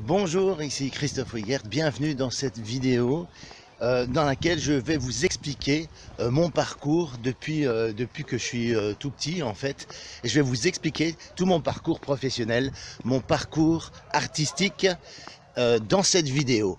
Bonjour, ici Christophe Wiegert, bienvenue dans cette vidéo dans laquelle je vais vous expliquer mon parcours depuis que je suis tout petit en fait. Et je vais vous expliquer tout mon parcours professionnel, mon parcours artistique dans cette vidéo.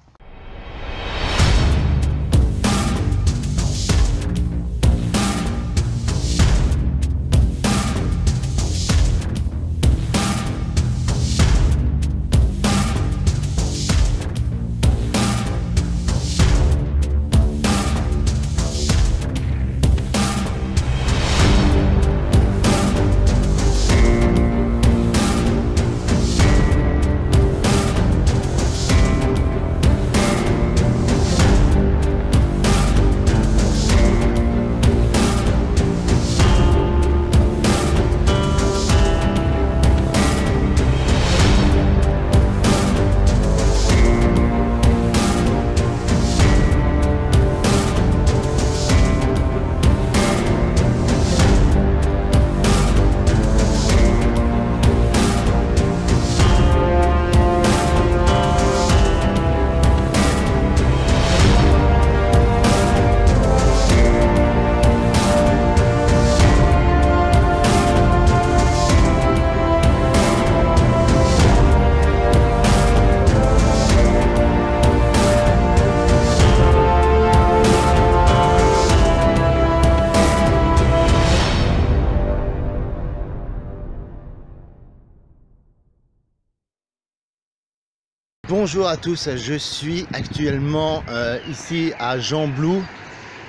Bonjour à tous, je suis actuellement ici à Gembloux.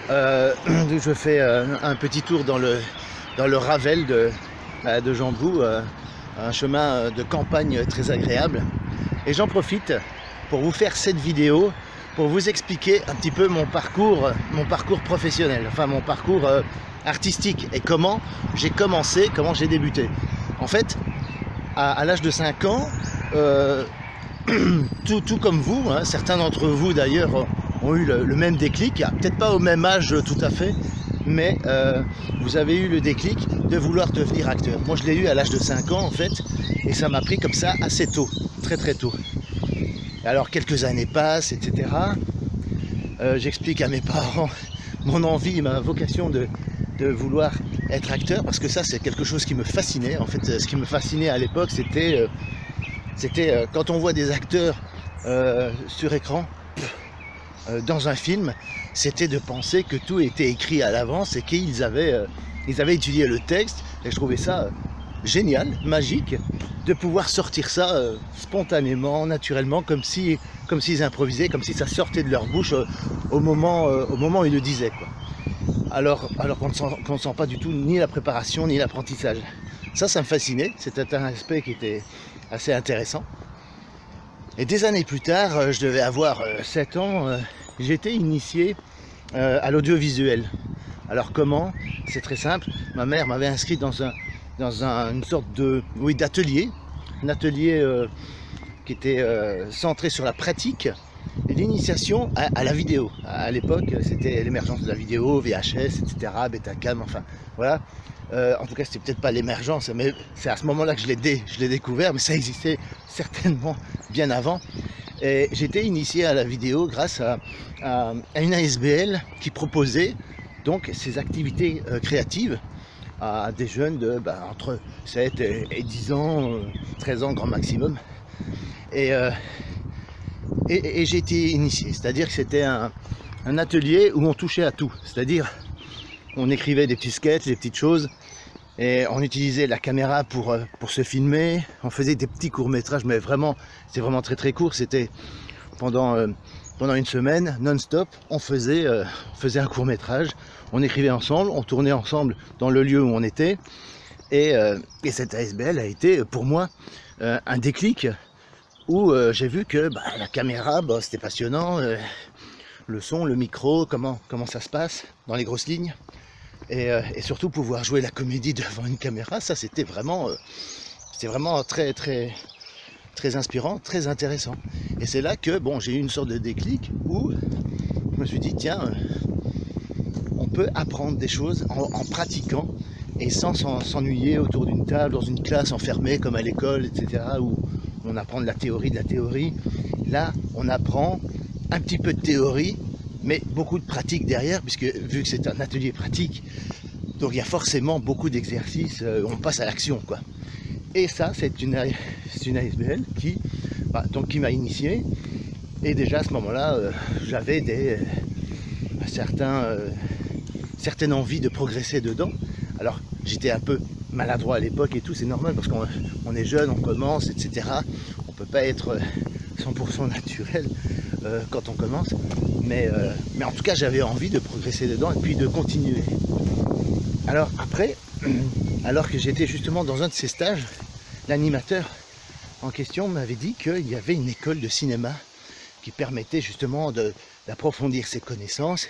Je fais un petit tour dans le Ravel de Gembloux, un chemin de campagne très agréable. Et j'en profite pour vous faire cette vidéo, pour vous expliquer un petit peu mon parcours professionnel, enfin mon parcours artistique et comment j'ai commencé, comment j'ai débuté. En fait, à l'âge de 5 ans, tout comme vous, hein, certains d'entre vous d'ailleurs ont eu le même déclic, peut-être pas au même âge tout à fait, mais vous avez eu le déclic de vouloir devenir acteur. Moi je l'ai eu à l'âge de 5 ans en fait, et ça m'a pris comme ça assez tôt, très tôt. Alors quelques années passent, etc. J'explique à mes parents mon envie, ma vocation de vouloir être acteur, parce que ça c'est quelque chose qui me fascinait. En fait, ce qui me fascinait à l'époque, c'était quand on voit des acteurs sur écran dans un film, c'était de penser que tout était écrit à l'avance et qu'ils avaient étudié le texte. Et je trouvais ça génial, magique, de pouvoir sortir ça spontanément, naturellement, comme s'ils improvisaient, comme si ça sortait de leur bouche au moment où ils le disaient, quoi. Alors qu'on ne sent pas du tout ni la préparation ni l'apprentissage. Ça me fascinait, c'était un aspect qui était assez intéressant. Et des années plus tard, je devais avoir 7 ans, j'ai été initié à l'audiovisuel. Alors comment? C'est très simple, ma mère m'avait inscrit dans une sorte d'atelier, un atelier qui était centré sur la pratique et l'initiation à la vidéo. À l'époque, c'était l'émergence de la vidéo, VHS, etc., Betacam, enfin voilà. En tout cas, c'était peut-être pas l'émergence, mais c'est à ce moment-là que je l'ai découvert, mais ça existait certainement bien avant. Et j'étais initié à la vidéo grâce à une ASBL qui proposait donc ces activités créatives à des jeunes de entre 7 et 10 ans, 13 ans grand maximum. Et j'ai été initié, c'est-à-dire que c'était un atelier où on touchait à tout, c'est-à-dire on écrivait des petits sketchs, des petites choses, et on utilisait la caméra pour se filmer, on faisait des petits courts-métrages, mais vraiment, c'était vraiment très court, c'était pendant une semaine, non-stop, on faisait un court-métrage, on écrivait ensemble, on tournait ensemble dans le lieu où on était, et cette ASBL a été pour moi un déclic, où j'ai vu que la caméra, c'était passionnant, le son, le micro, comment ça se passe dans les grosses lignes, et surtout pouvoir jouer la comédie devant une caméra, ça c'était vraiment très inspirant, très intéressant. Et c'est là que j'ai eu une sorte de déclic où je me suis dit tiens, on peut apprendre des choses en pratiquant et sans s'ennuyer autour d'une table, dans une classe enfermée comme à l'école, etc., où on apprend de la théorie. Là, on apprend un petit peu de théorie, mais beaucoup de pratique derrière, puisque vu que c'est un atelier pratique, donc il y a forcément beaucoup d'exercices, on passe à l'action, quoi. Et ça, c'est une ASBL qui m'a initié. Et déjà à ce moment-là, j'avais certaines envies de progresser dedans. Alors j'étais un peu maladroit à l'époque et tout, c'est normal parce qu'on est jeune, on commence, etc. On peut pas être 100% naturel quand on commence, mais en tout cas j'avais envie de progresser dedans et puis de continuer. Alors après, alors que j'étais justement dans un de ces stages, l'animateur en question m'avait dit qu'il y avait une école de cinéma qui permettait justement d'approfondir ses connaissances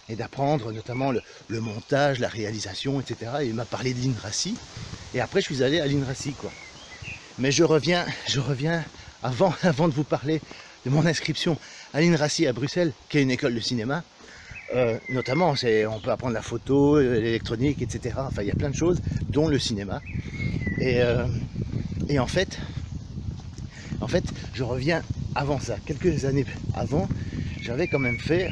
et d'apprendre notamment le montage, la réalisation, etc. Et il m'a parlé de l'INRACI. Et après, je suis allé à l'INRACI, quoi. Mais je reviens avant de vous parler de mon inscription à l'INRACI à Bruxelles, qui est une école de cinéma. Notamment, on peut apprendre la photo, l'électronique, etc. Enfin, il y a plein de choses, dont le cinéma. Et en fait, je reviens avant ça. Quelques années avant, j'avais quand même fait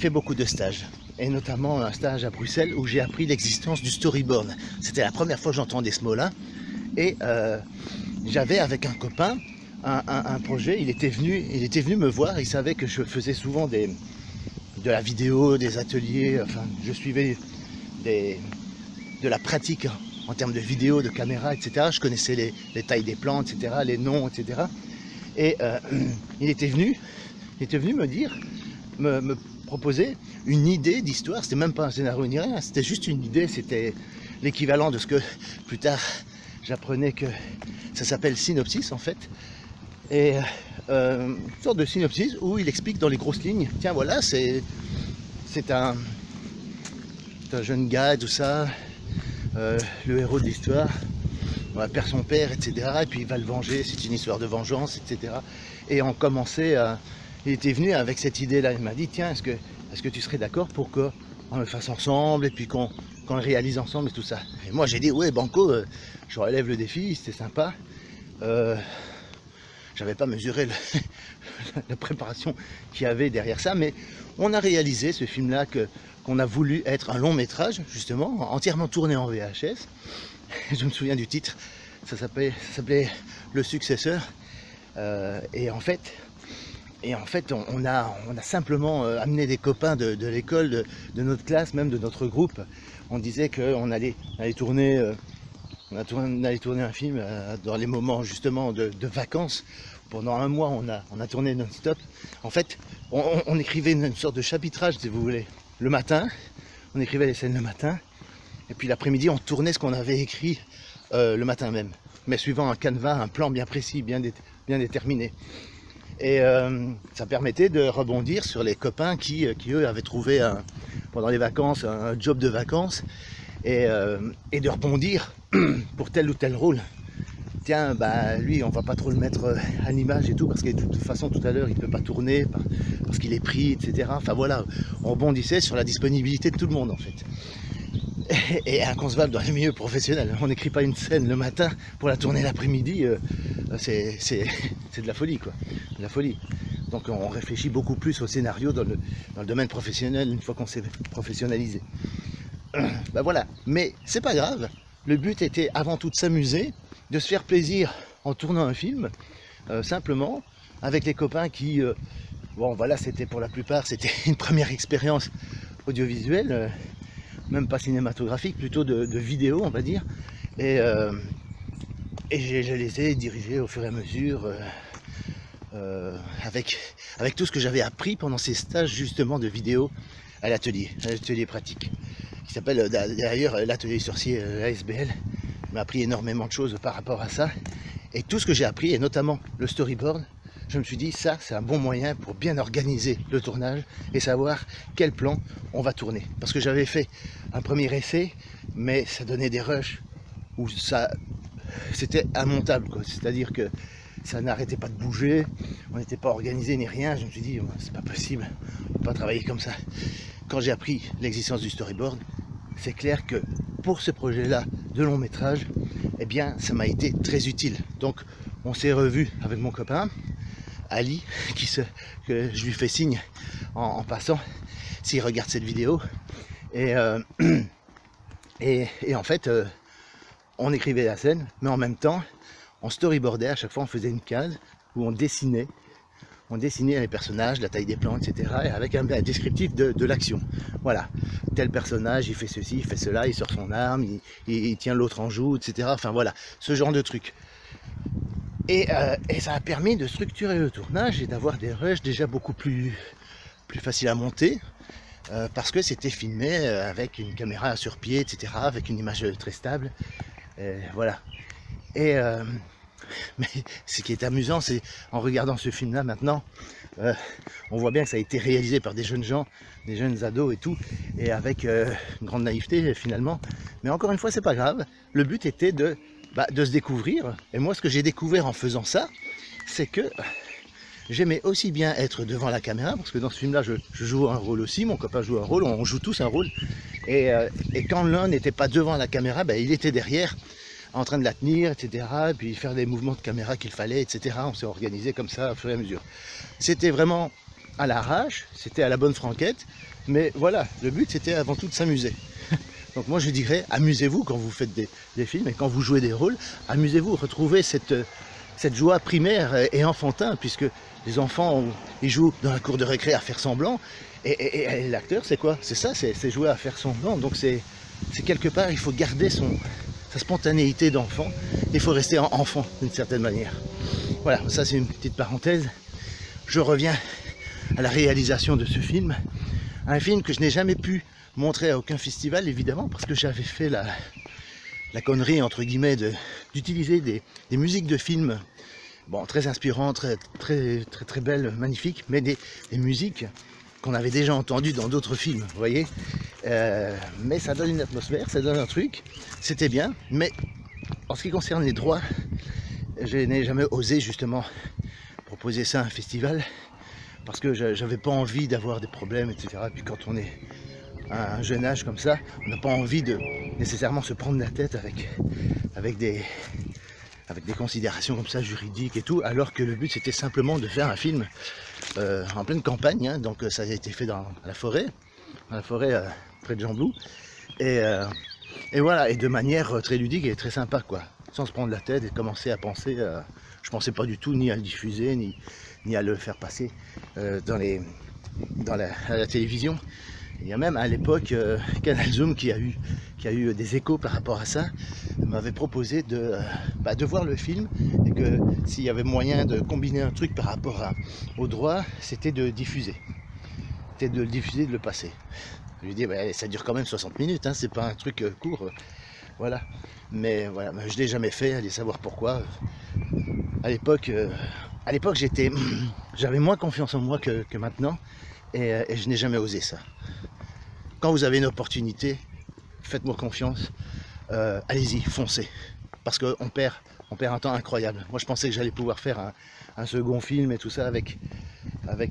beaucoup de stages, et notamment un stage à Bruxelles où j'ai appris l'existence du storyboard. C'était la première fois que j'entendais ce mot-là, et j'avais avec un copain un projet. Il était venu me voir, il savait que je faisais souvent de la vidéo, des ateliers, enfin je suivais de la pratique en termes de vidéo, de caméra, etc. Je connaissais les tailles des plans, etc., les noms, etc. Et il était venu me dire, me proposer une idée d'histoire. C'était même pas un scénario ni rien, c'était juste une idée. C'était l'équivalent de ce que plus tard j'apprenais que ça s'appelle synopsis en fait. Et une sorte de synopsis où il explique dans les grosses lignes, tiens voilà, c'est un jeune gars, tout ça, le héros de l'histoire, on perd son père, etc. Et puis il va le venger, c'est une histoire de vengeance, etc. Et on commençait à... Il était venu avec cette idée-là, il m'a dit, tiens, est-ce que tu serais d'accord pour qu'on le fasse ensemble, et puis qu'on le réalise ensemble et tout ça. Et moi j'ai dit, ouais, banco, je relève le défi, c'était sympa. J'avais pas mesuré la préparation qu'il y avait derrière ça, mais on a réalisé ce film-là qu'on a voulu être un long métrage, justement, entièrement tourné en VHS. Je me souviens du titre, ça s'appelait Le Successeur. Et en fait, on a simplement amené des copains de l'école, de notre classe, même de notre groupe. On disait qu'on allait tourner... On allait tourner un film dans les moments justement de vacances. Pendant un mois, on a tourné non-stop. En fait, on écrivait une sorte de chapitrage, si vous voulez. Le matin, on écrivait les scènes le matin. Et puis l'après-midi, on tournait ce qu'on avait écrit le matin même. Mais suivant un canevas, un plan bien précis, bien déterminé. Et ça permettait de rebondir sur les copains qui eux, avaient trouvé pendant les vacances un job de vacances. Et de rebondir pour tel ou tel rôle. Tiens, bah lui, on va pas trop le mettre à l'image et tout, parce que de toute façon, tout à l'heure, il peut pas tourner parce qu'il est pris, etc. Enfin voilà, on rebondissait sur la disponibilité de tout le monde, en fait. Et inconcevable dans les milieux professionnels. On n'écrit pas une scène le matin pour la tourner l'après-midi. C'est de la folie, quoi. De la folie. Donc on réfléchit beaucoup plus au scénario dans le domaine professionnel une fois qu'on s'est professionnalisé. Ben voilà, mais c'est pas grave. Le but était avant tout de s'amuser, de se faire plaisir en tournant un film, simplement, avec les copains qui, bon voilà, c'était pour la plupart, c'était une première expérience audiovisuelle, même pas cinématographique, plutôt de vidéo, on va dire. Et je les ai dirigés au fur et à mesure, avec tout ce que j'avais appris pendant ces stages justement de vidéo à l'atelier pratique, qui s'appelle d'ailleurs l'atelier sorcier ASBL. M'a appris énormément de choses par rapport à ça, et tout ce que j'ai appris, et notamment le storyboard, je me suis dit ça c'est un bon moyen pour bien organiser le tournage et savoir quel plan on va tourner, parce que j'avais fait un premier essai mais ça donnait des rushs où c'était immontable, c'est-à-dire que ça n'arrêtait pas de bouger, on n'était pas organisé ni rien. Je me suis dit c'est pas possible, on peut pas travailler comme ça. Quand j'ai appris l'existence du storyboard, c'est clair que pour ce projet-là de long métrage, eh bien, ça m'a été très utile. Donc, on s'est revu avec mon copain, Ali, que je lui fais signe en passant, s'il regarde cette vidéo. Et en fait, on écrivait la scène, mais en même temps, on storyboardait. À chaque fois, on faisait une case où on dessinait les personnages, la taille des plans, etc. et avec un descriptif de l'action. Voilà, tel personnage, il fait ceci, il fait cela, il sort son arme, il tient l'autre en joue, etc. Enfin voilà, ce genre de truc. Et ça a permis de structurer le tournage et d'avoir des rushs déjà beaucoup plus faciles à monter, parce que c'était filmé avec une caméra sur pied, etc., avec une image très stable. Voilà. Mais ce qui est amusant, c'est en regardant ce film-là maintenant, on voit bien que ça a été réalisé par des jeunes gens, des jeunes ados et tout, et avec une grande naïveté finalement. Mais encore une fois, c'est pas grave. Le but était de se découvrir. Et moi, ce que j'ai découvert en faisant ça, c'est que j'aimais aussi bien être devant la caméra, parce que dans ce film-là, je joue un rôle aussi, mon copain joue un rôle, on joue tous un rôle. Et quand l'un n'était pas devant la caméra, il était derrière, en train de la tenir, etc. Et puis faire des mouvements de caméra qu'il fallait, etc. On s'est organisé comme ça au fur et à mesure. C'était vraiment à l'arrache, c'était à la bonne franquette, mais voilà, le but c'était avant tout de s'amuser. Donc moi je dirais, amusez-vous quand vous faites des films et quand vous jouez des rôles, amusez-vous, retrouvez cette joie primaire et enfantin, puisque les enfants, ils jouent dans la cour de récré à faire semblant, et l'acteur c'est quoi? C'est ça, c'est jouer à faire semblant. Donc c'est quelque part, il faut garder sa spontanéité d'enfant, il faut rester enfant d'une certaine manière. Voilà, ça c'est une petite parenthèse. Je reviens à la réalisation de ce film, un film que je n'ai jamais pu montrer à aucun festival, évidemment, parce que j'avais fait la connerie, entre guillemets, d'utiliser des musiques de films, bon, très inspirantes, très belles, magnifiques, mais des musiques qu'on avait déjà entendues dans d'autres films, vous voyez. Mais ça donne une atmosphère, ça donne un truc, c'était bien, mais en ce qui concerne les droits, je n'ai jamais osé justement proposer ça à un festival, parce que j'avais pas envie d'avoir des problèmes, etc. Puis quand on est à un jeune âge comme ça, on n'a pas envie de nécessairement se prendre la tête avec des considérations comme ça juridiques et tout, alors que le but c'était simplement de faire un film en pleine campagne, hein. Donc ça a été fait dans la forêt près de Gembloux, et voilà, et de manière très ludique et très sympa, quoi, sans se prendre la tête et commencer à penser, je pensais pas du tout ni à le diffuser, ni à le faire passer à la télévision. Il y a même à l'époque Canal Zoom qui a eu des échos par rapport à ça, m'avait proposé de voir le film, et que s'il y avait moyen de combiner un truc par rapport au droit, c'était de diffuser. C'était de le diffuser, de le passer. Je lui ai dit, ça dure quand même 60 minutes, hein, c'est pas un truc court. Voilà. Mais voilà, je ne l'ai jamais fait, allez savoir pourquoi. À l'époque, j'avais moins confiance en moi que maintenant, et je n'ai jamais osé ça. Quand vous avez une opportunité, faites-moi confiance, allez-y, foncez, parce qu'on perd un temps incroyable. Moi je pensais que j'allais pouvoir faire un second film et tout ça avec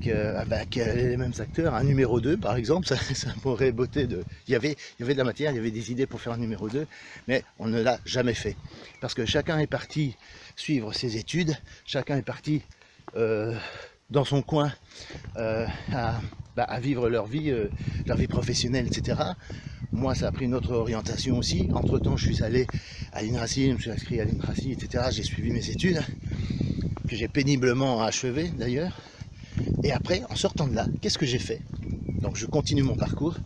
les mêmes acteurs, un numéro 2 par exemple, ça m'aurait botté il y avait de la matière, il y avait des idées pour faire un numéro 2, mais on ne l'a jamais fait, parce que chacun est parti suivre ses études, chacun est parti dans son coin à vivre leur vie professionnelle, etc. Moi, ça a pris une autre orientation aussi. Entre temps, je suis allé à l'INRACI, je me suis inscrit à l'INRACI, etc. J'ai suivi mes études, que j'ai péniblement achevées d'ailleurs. Et après, en sortant de là, qu'est-ce que j'ai fait? Donc, je continue mon parcours.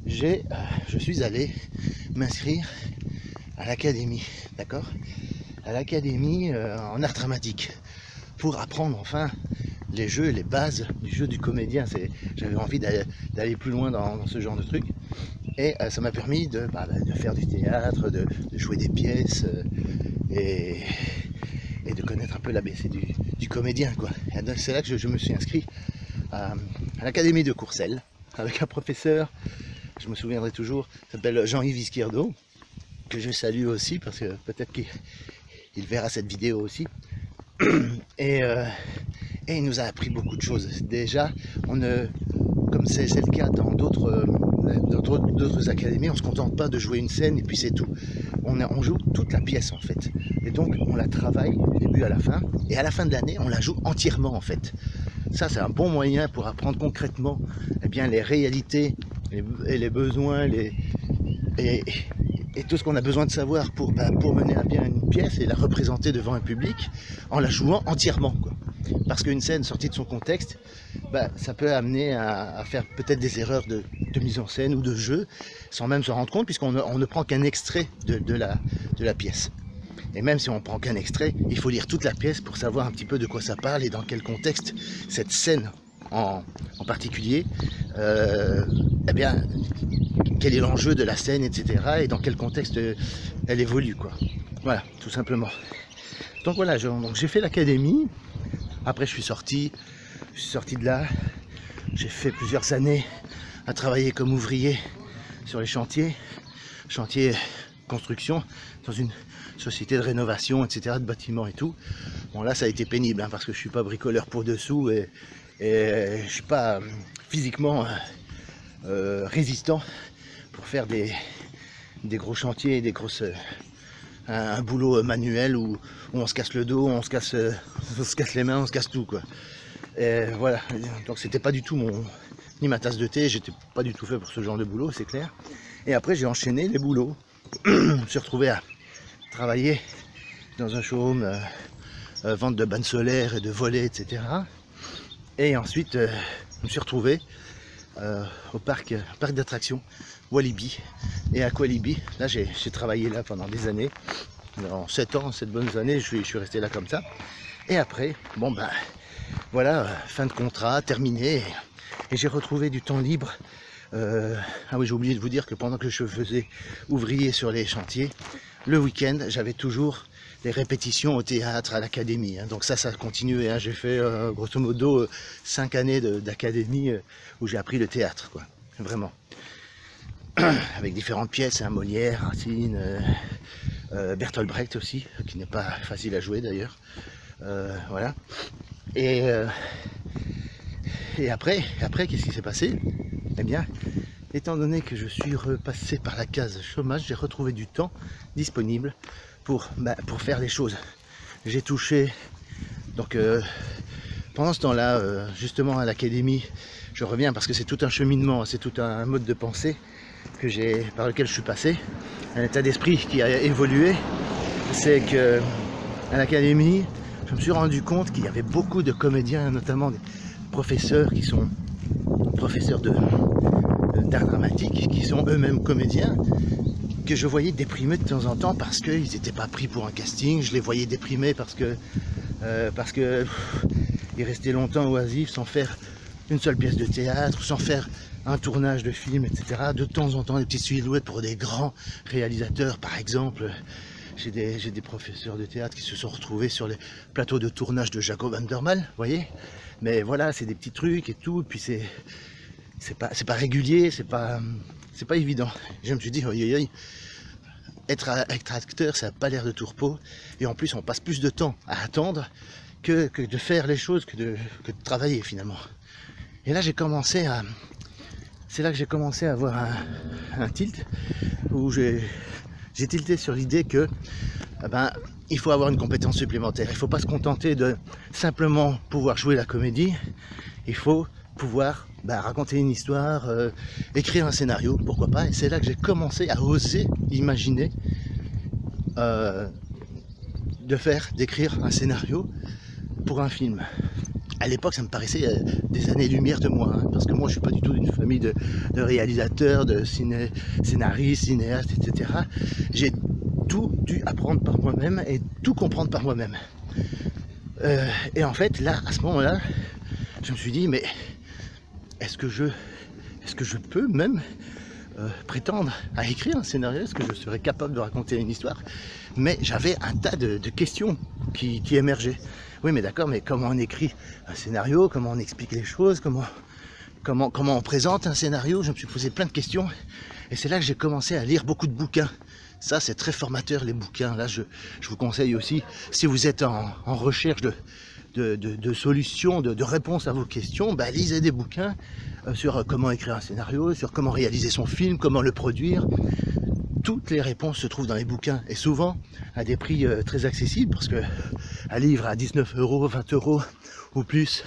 Je suis allé m'inscrire à l'académie, d'accord? À l'académie en art dramatique, pour apprendre enfin les jeux, les bases du jeu du comédien. J'avais envie d'aller plus loin dans ce genre de truc, et ça m'a permis de faire du théâtre, de jouer des pièces, et de connaître un peu l'ABC du comédien, quoi. C'est là que je me suis inscrit à l'académie de Courcelles avec un professeur, je me souviendrai toujours, s'appelle Jean-Yves Izquierdo, que je salue aussi parce que peut-être qu'il verra cette vidéo aussi. Et il nous a appris beaucoup de choses. Déjà, comme c'est le cas dans d'autres dans d'autres académies, on ne se contente pas de jouer une scène et puis c'est tout. On joue toute la pièce en fait. Et donc on la travaille du début à la fin. Et à la fin de l'année, on la joue entièrement en fait. Ça, c'est un bon moyen pour apprendre concrètement eh bien, les réalités et les besoins et tout ce qu'on a besoin de savoir pour mener à bien une pièce et la représenter devant un public en la jouant entièrement, quoi. Parce qu'une scène sortie de son contexte, ça peut amener à faire peut-être des erreurs de mise en scène ou de jeu sans même se rendre compte, puisqu'on ne prend qu'un extrait de la pièce. Et même si on ne prend qu'un extrait, il faut lire toute la pièce pour savoir un petit peu de quoi ça parle et dans quel contexte cette scène en particulier, eh bien, quel est l'enjeu de la scène, etc. et dans quel contexte elle évolue, quoi. Voilà, tout simplement. Donc voilà, j'ai fait l'académie. Après, je suis sorti de là. J'ai fait plusieurs années à travailler comme ouvrier sur les chantiers construction, dans une société de rénovation, etc., de bâtiments et tout. Bon, là, ça a été pénible, hein, parce que je suis pas bricoleur pour dessous et je suis pas physiquement résistant pour faire des gros chantiers, un boulot manuel où on se casse le dos, on se casse les mains, on se casse tout, quoi. Et voilà, donc c'était pas du tout ni ma tasse de thé, j'étais pas du tout fait pour ce genre de boulot, c'est clair. Et après j'ai enchaîné les boulots. Je me suis retrouvé à travailler dans un showroom, vente de bandes solaires et de volets, etc. Et ensuite je me suis retrouvé au parc d'attractions Walibi et Aqualibi. Là j'ai travaillé là pendant des années, en 7 ans, 7 bonnes années, je suis resté là comme ça. Et après, bon ben voilà, fin de contrat, terminé, et j'ai retrouvé du temps libre. Ah oui, j'ai oublié de vous dire que pendant que je faisais ouvrier sur les chantiers, le week-end, j'avais toujours des répétitions au théâtre, à l'académie, hein. Donc ça continuait, hein. J'ai fait grosso modo 5 années d'académie où j'ai appris le théâtre, quoi, vraiment. Avec différentes pièces, hein, Molière, Racine, Bertolt Brecht aussi, qui n'est pas facile à jouer d'ailleurs. Voilà. Et après, qu'est-ce qui s'est passé? Eh bien, étant donné que je suis repassé par la case chômage, j'ai retrouvé du temps disponible pour faire les choses. J'ai touché, donc pendant ce temps-là, justement à l'académie, je reviens parce que c'est tout un cheminement, c'est tout un mode de pensée par lequel je suis passé, un état d'esprit qui a évolué. C'est que à l'académie, je me suis rendu compte qu'il y avait beaucoup de comédiens, notamment des professeurs qui sont professeurs d'art dramatique, qui sont eux-mêmes comédiens, que je voyais déprimés de temps en temps parce qu'ils n'étaient pas pris pour un casting. Je les voyais déprimés parce que ils restaient longtemps oisifs sans faire une seule pièce de théâtre, sans faire un tournage de film, etc. De temps en temps, des petites silhouettes pour des grands réalisateurs, par exemple. J'ai des professeurs de théâtre qui se sont retrouvés sur les plateaux de tournage de Jacob van der Maal, vous voyez. Mais voilà, c'est des petits trucs et tout, et puis c'est pas régulier, c'est pas évident. Je me suis dit, être acteur, ça n'a pas l'air de tout repos, et en plus on passe plus de temps à attendre que de faire les choses, que de travailler finalement. Et là c'est là que j'ai commencé à avoir un tilt, où j'ai tilté sur l'idée que il faut avoir une compétence supplémentaire. Il ne faut pas se contenter de simplement pouvoir jouer la comédie, il faut pouvoir raconter une histoire, écrire un scénario, pourquoi pas. Et c'est là que j'ai commencé à oser imaginer d'écrire un scénario pour un film. À l'époque, ça me paraissait des années-lumière de moi, hein, parce que moi, je suis pas du tout d'une famille de réalisateurs, de scénaristes, cinéastes, etc. J'ai tout dû apprendre par moi-même et tout comprendre par moi-même. Et en fait, là, à ce moment-là, je me suis dit, mais est-ce que je peux même prétendre à écrire un scénario? Est-ce que je serais capable de raconter une histoire? Mais j'avais un tas de questions qui émergeaient. Oui, mais d'accord, mais comment on écrit un scénario? Comment on explique les choses? Comment on présente un scénario? Je me suis posé plein de questions. Et c'est là que j'ai commencé à lire beaucoup de bouquins. Ça, c'est très formateur, les bouquins. Là, je vous conseille aussi, si vous êtes en recherche de solutions, de réponses à vos questions, bah, lisez des bouquins sur comment écrire un scénario, sur comment réaliser son film, comment le produire. Toutes les réponses se trouvent dans les bouquins et souvent à des prix très accessibles parce que un livre à 19 €, 20 € ou plus,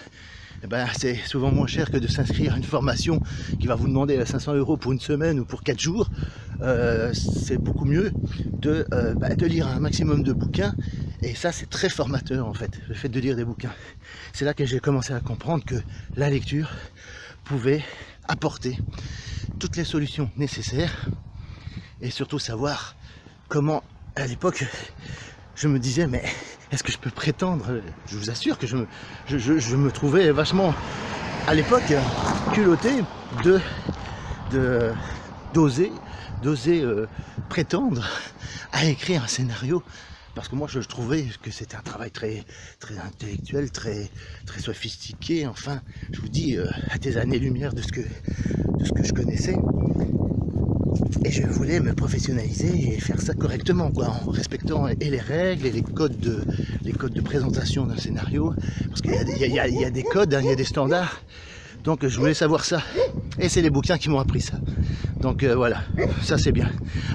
eh ben, c'est souvent moins cher que de s'inscrire à une formation qui va vous demander 500 € pour une semaine ou pour 4 jours. C'est beaucoup mieux de lire un maximum de bouquins et ça c'est très formateur en fait, le fait de lire des bouquins. C'est là que j'ai commencé à comprendre que la lecture pouvait apporter toutes les solutions nécessaires et surtout savoir comment, à l'époque, je me disais, mais est-ce que je peux prétendre? Je vous assure que je me trouvais vachement, à l'époque, culotté d'oser prétendre à écrire un scénario. Parce que moi, je trouvais que c'était un travail très intellectuel, très sophistiqué. Enfin, je vous dis, à des années-lumière de ce que je connaissais. Et je voulais me professionnaliser et faire ça correctement, quoi, en respectant et les règles et les codes de présentation d'un scénario. Parce qu'il y a des codes, hein, il y a des standards. Donc je voulais savoir ça. Et c'est les bouquins qui m'ont appris ça. Donc voilà, ça c'est bien.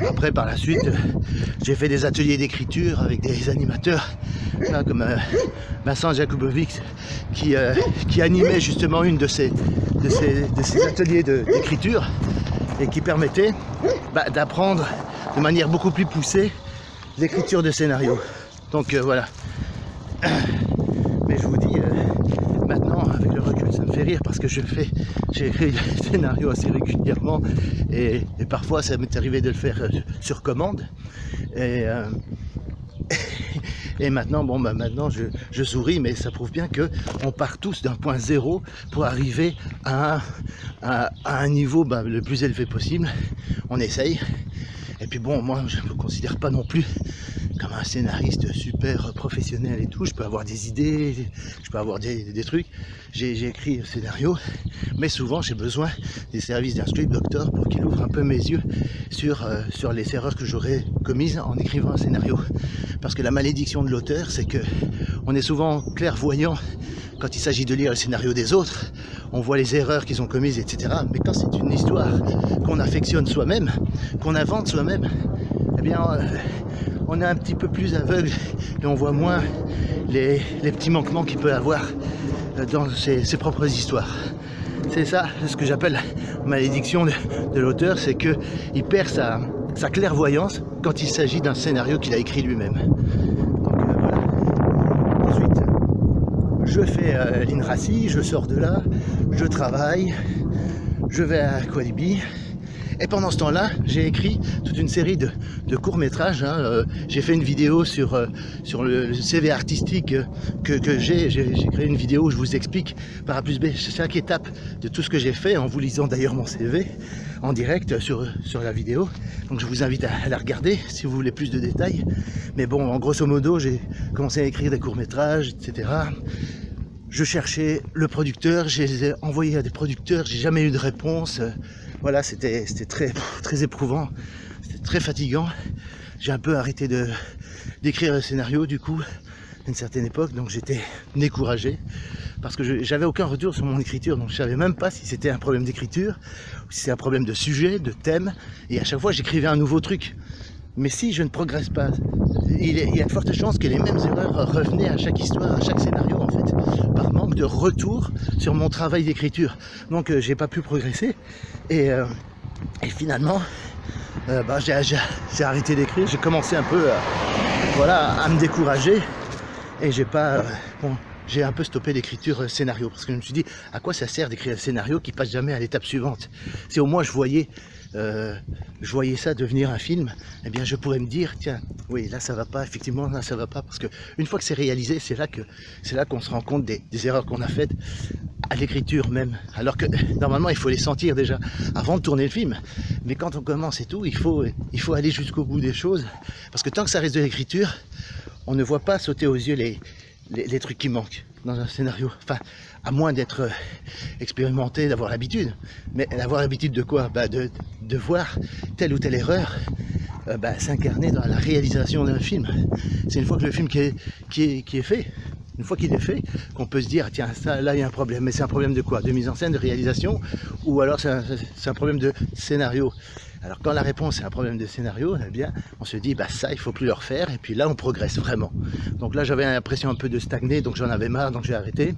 Après par la suite, j'ai fait des ateliers d'écriture avec des animateurs là, comme Vincent Jakubovic qui animait justement une de ces ateliers d'écriture et qui permettait d'apprendre de manière beaucoup plus poussée l'écriture de scénarios. Donc voilà. Mais je vous dis, maintenant avec le recul ça me fait rire parce que j'ai écrit des scénarios assez régulièrement et parfois ça m'est arrivé de le faire sur commande et maintenant, bon, maintenant je souris, mais ça prouve bien que on part tous d'un point zéro pour arriver à un niveau le plus élevé possible. On essaye. Et puis bon, moi je ne me considère pas non plus comme un scénariste super professionnel et tout. Je peux avoir des idées, je peux avoir des trucs. J'ai écrit un scénario, mais souvent j'ai besoin des services d'un script doctor pour qu'il ouvre un peu mes yeux sur les erreurs que j'aurais commises en écrivant un scénario. Parce que la malédiction de l'auteur, c'est que on est souvent clairvoyant quand il s'agit de lire le scénario des autres. On voit les erreurs qu'ils ont commises, etc. Mais quand c'est une histoire qu'on affectionne soi-même, qu'on invente soi-même, eh bien on est un petit peu plus aveugle et on voit moins les petits manquements qu'il peut avoir dans ses propres histoires. C'est ça ce que j'appelle la malédiction de l'auteur, c'est qu'il perd sa clairvoyance quand il s'agit d'un scénario qu'il a écrit lui-même. Donc voilà. Ensuite, je fais l'INRACI, je sors de là, je travaille, je vais à Qualibi. Et pendant ce temps-là, j'ai écrit toute une série de courts-métrages. Hein. J'ai fait une vidéo sur le CV artistique que j'ai. J'ai créé une vidéo où je vous explique par A plus B chaque étape de tout ce que j'ai fait, en vous lisant d'ailleurs mon CV en direct sur la vidéo. Donc je vous invite à la regarder si vous voulez plus de détails. Mais bon, en grosso modo, j'ai commencé à écrire des courts-métrages, etc. Je cherchais le producteur, je les ai envoyés à des producteurs, j'ai jamais eu de réponse. Voilà, c'était très éprouvant, c'était très fatigant. J'ai un peu arrêté d'écrire le scénario du coup, à une certaine époque, donc j'étais découragé parce que j'avais aucun retour sur mon écriture, donc je savais même pas si c'était un problème d'écriture ou si c'est un problème de sujet, de thème, et à chaque fois j'écrivais un nouveau truc. Mais si je ne progresse pas, il y a de fortes chances que les mêmes erreurs revenaient à chaque histoire, à chaque scénario en fait, par manque de retour sur mon travail d'écriture. Donc j'ai pas pu progresser et finalement j'ai arrêté d'écrire, j'ai commencé un peu à me décourager et j'ai un peu stoppé l'écriture scénario parce que je me suis dit à quoi ça sert d'écrire un scénario qui passe jamais à l'étape suivante. Si au moins je voyais ça devenir un film, eh bien je pourrais me dire tiens, oui là ça va pas, effectivement là ça va pas, parce que une fois que c'est réalisé, c'est là qu'on se rend compte des erreurs qu'on a faites à l'écriture même, alors que normalement il faut les sentir déjà avant de tourner le film, mais quand on commence et tout, il faut aller jusqu'au bout des choses, parce que tant que ça reste de l'écriture, on ne voit pas sauter aux yeux les trucs qui manquent dans un scénario, enfin à moins d'être expérimenté, d'avoir l'habitude. Mais d'avoir l'habitude de quoi? De voir telle ou telle erreur s'incarner dans la réalisation d'un film. C'est une fois que le film qui est fait, une fois qu'il est fait, qu'on peut se dire, tiens, ça, là, il y a un problème. Mais c'est un problème de quoi? De mise en scène, de réalisation? Ou alors c'est un problème de scénario? Alors quand la réponse est un problème de scénario, eh bien, on se dit, bah ça, il faut plus le refaire. Et puis là, on progresse vraiment. Donc là, j'avais l'impression un peu de stagner, donc j'en avais marre, donc j'ai arrêté.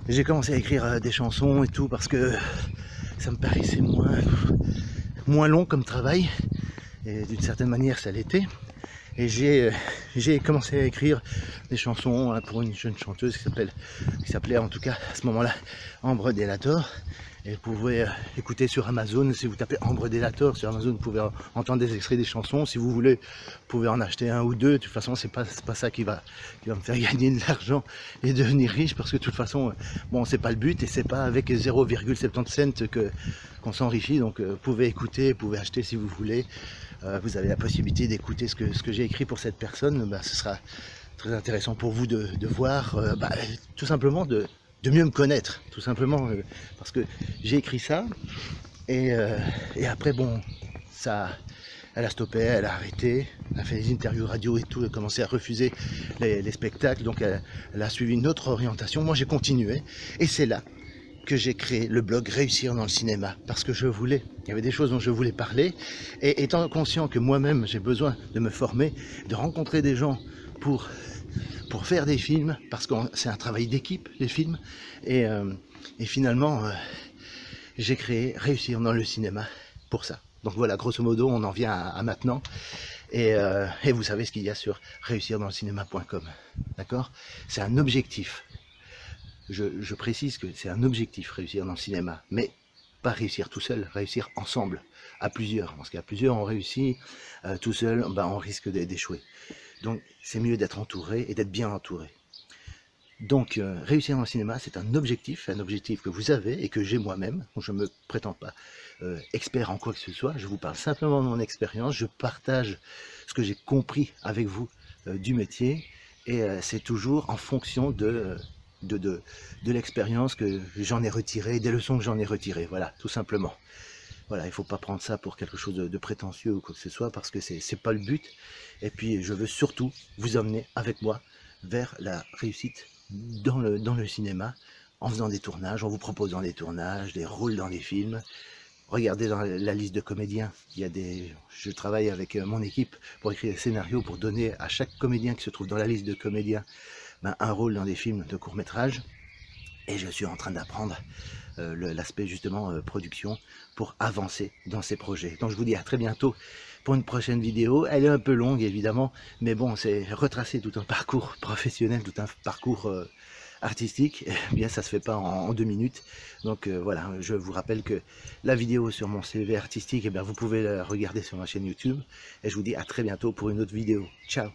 J'ai commencé à écrire des chansons et tout, parce que ça me paraissait moins long comme travail. Et d'une certaine manière, ça l'était. Et j'ai commencé à écrire des chansons pour une jeune chanteuse qui s'appelait en tout cas à ce moment-là Ambre Delator. Et vous pouvez écouter sur Amazon, si vous tapez Ambre Delator sur Amazon, vous pouvez entendre des extraits des chansons. Si vous voulez, vous pouvez en acheter un ou deux. De toute façon, c'est pas ça qui va me faire gagner de l'argent et devenir riche, parce que de toute façon, bon, c'est pas le but, et c'est pas avec 0,70 cents qu'on s'enrichit. Donc vous pouvez écouter, vous pouvez acheter si vous voulez. Vous avez la possibilité d'écouter ce que j'ai écrit pour cette personne. Ce sera très intéressant pour vous de voir, tout simplement de mieux me connaître, tout simplement, parce que j'ai écrit ça, et après, bon, elle a stoppé, elle a arrêté, elle a fait des interviews radio et tout, elle a commencé à refuser les spectacles, donc elle a suivi une autre orientation. Moi, j'ai continué, et c'est là que j'ai créé le blog Réussir dans le cinéma, parce que il y avait des choses dont je voulais parler, et étant conscient que moi-même j'ai besoin de me former, de rencontrer des gens pour faire des films, parce que c'est un travail d'équipe, les films, et finalement j'ai créé Réussir dans le cinéma pour ça. Donc voilà, grosso modo, on en vient à maintenant, et vous savez ce qu'il y a sur réussirdanslecinema.com, d'accord? C'est un objectif. Je précise que c'est un objectif, réussir dans le cinéma, mais pas réussir tout seul, réussir ensemble, à plusieurs. Parce qu'à plusieurs, on réussit, tout seul, on risque d'échouer. Donc, c'est mieux d'être entouré et d'être bien entouré. Donc, réussir dans le cinéma, c'est un objectif que vous avez et que j'ai moi-même. Je ne me prétends pas expert en quoi que ce soit, je vous parle simplement de mon expérience, je partage ce que j'ai compris avec vous du métier, et c'est toujours en fonction de l'expérience que j'en ai retiré, des leçons que j'en ai retirées, voilà, tout simplement. Voilà, il ne faut pas prendre ça pour quelque chose de prétentieux ou quoi que ce soit, parce que c'est pas le but. Et puis je veux surtout vous emmener avec moi vers la réussite dans le cinéma, en faisant des tournages, en vous proposant des tournages, des rôles dans les films. Regardez dans la liste de comédiens, je travaille avec mon équipe pour écrire des scénarios, pour donner à chaque comédien qui se trouve dans la liste de comédiens un rôle dans des films de court-métrage, et je suis en train d'apprendre l'aspect justement production pour avancer dans ces projets. Donc je vous dis à très bientôt pour une prochaine vidéo. Elle est un peu longue évidemment, mais bon, c'est retracer tout un parcours professionnel, tout un parcours artistique. Eh bien, ça se fait pas en 2 minutes. Donc voilà, je vous rappelle que la vidéo sur mon CV artistique, eh bien, vous pouvez la regarder sur ma chaîne YouTube, et je vous dis à très bientôt pour une autre vidéo. Ciao.